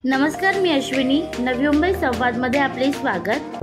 नमस्कार, मी अश्विनी. नवी मुंबई संवादमध्ये आपले स्वागत.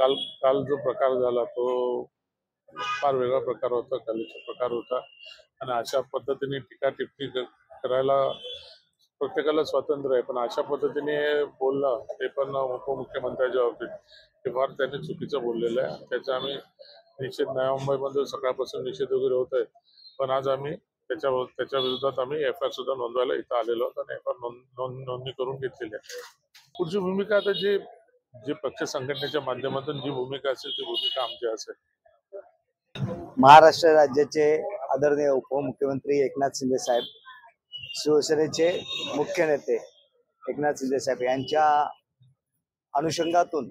काल काल जो प्रकार झाला तो फार वेगळा प्रकार होता, कलेचा प्रकार होता आणि अशा पद्धतीने टीका टिप्पणी करायला प्रत्येकाला स्वातंत्र्य आहे, पण अशा पद्धतीने बोलणं ते पण उपमुख्यमंत्र्याच्या बाबतीत हे फार त्यांनी चुकीचं बोललेलं आहे. त्याचा आम्ही निषेध नवी मुंबईमध्ये सकाळपासून निषेध वगैरे होत आहे, पण आज आम्ही त्याच्या विरोधात आम्ही FIR सुद्धा नोंदवायला इथं आलेलो आहोत आणि FIR नोंदणी करून घेतलेली आहे. पुढची भूमिका आता जे पक्ष संघटनेच्या माध्यमातून जी भूमिका असेल ती भूमिका आमची असेल. महाराष्ट्र राज्याचे आदरणीय उपमुख्यमंत्री एकनाथ शिंदे साहेब, शिवसेनेचे मुख्य नेते एकनाथ शिंदे साहेब यांच्या अनुषंगातून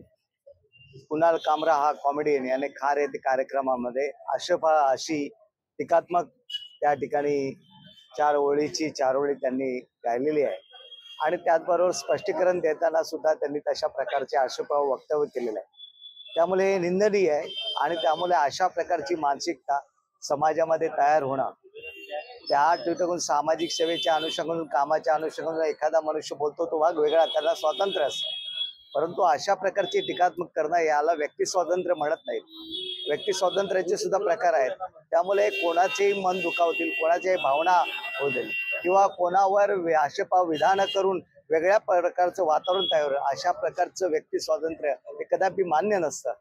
कुणाल कामरा हा कॉमेडियन याने खार येथे कार्यक्रमामध्ये अशी टीकात्मक त्या ठिकाणी चार ओळी त्यांनी गायलेली आहे आणि त्याचबरोबर स्पष्टीकरण देताना सुद्धा त्यांनी तशा प्रकारचे आक्षेपार्ह वक्तव्य केलेलं आहे. त्यामुळे निंदनीय आहे आणि त्यामुळे अशा प्रकारची मानसिकता समाजामध्ये तयार होणं, त्या दृष्टिकोन सामाजिक सेवेच्या अनुषंगाने कामाच्या अनुषंगाने एखादा मनुष्य बोलतो तो भाग वेगळा, त्याला स्वातंत्र्य असतं, परंतु अशा प्रकारची टीकात्मक करणं याला व्यक्ती स्वातंत्र्य म्हणत नाहीत. व्यक्ती स्वातंत्र्याचे सुद्धा प्रकार आहेत. त्यामुळे कोणाचेही मन दुखावतील, कोणाच्याही भावना होतील किंवा कोणावर आक्षेपार्ह विधान करून वेगळ्या प्रकारचं वातावरण तयार होईल, अशा प्रकारचं व्यक्ती स्वातंत्र्य हे कदापि मान्य नसतं.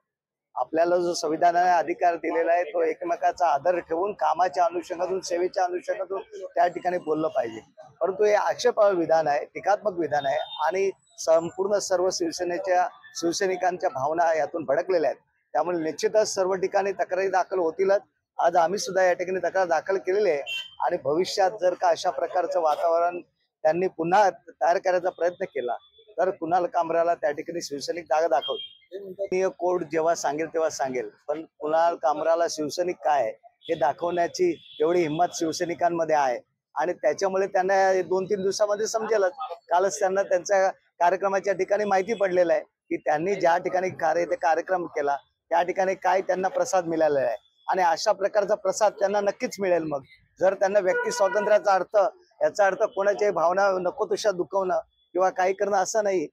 आपल्याला जो संविधानाने अधिकार दिलेला आहे तो एकमेकाचा आदर ठेवून कामाच्या अनुषंगातून सेवेच्या अनुषंगातून त्या ठिकाणी बोललं पाहिजे. परंतु हे आक्षेपार्ह विधान आहे, टीकात्मक विधान आहे आणि संपूर्ण सर्व शिवसैनिकांच्या भावना यातून भडकलेल्या आहेत. त्यामुळे निश्चितच सर्व ठिकाणी तक्रारी दाखल होतीलच. आज आम्ही सुद्धा या ठिकाणी तक्रार दाखल केलेली आहे आणि भविष्यात जर का अशा प्रकारचं वातावरण त्यांनी पुन्हा तयार करायचा प्रयत्न केला तर कुणाल कामराला त्या ठिकाणी शिवसैनिक जागा दाखवतो. कोड जेव्हा सांगेल तेव्हा सांगेल, पण कुणाल कामराला शिवसैनिक काय आहे हे दाखवण्याची एवढी हिंमत शिवसैनिकांमध्ये आहे आणि त्याच्यामुळे त्यांना 2-3 दिवसामध्ये समजेलच. कालच त्यांना त्यांच्या कार्यक्रमाच्या ठिकाणी माहिती पडलेलं आहे की त्यांनी ज्या ठिकाणी कार्यक्रम केला त्या ठिकाणी काय त्यांना प्रसाद मिळालेला आहे आणि अशा प्रकारचा प्रसाद त्यांना नक्कीच मिळेल. मग जर त्यांना व्यक्ती स्वातंत्र्याचा अर्थ, याचा अर्थ कोणाच्याही भावना नको तशा दुखवणं किंवा काही करणं असं नाही.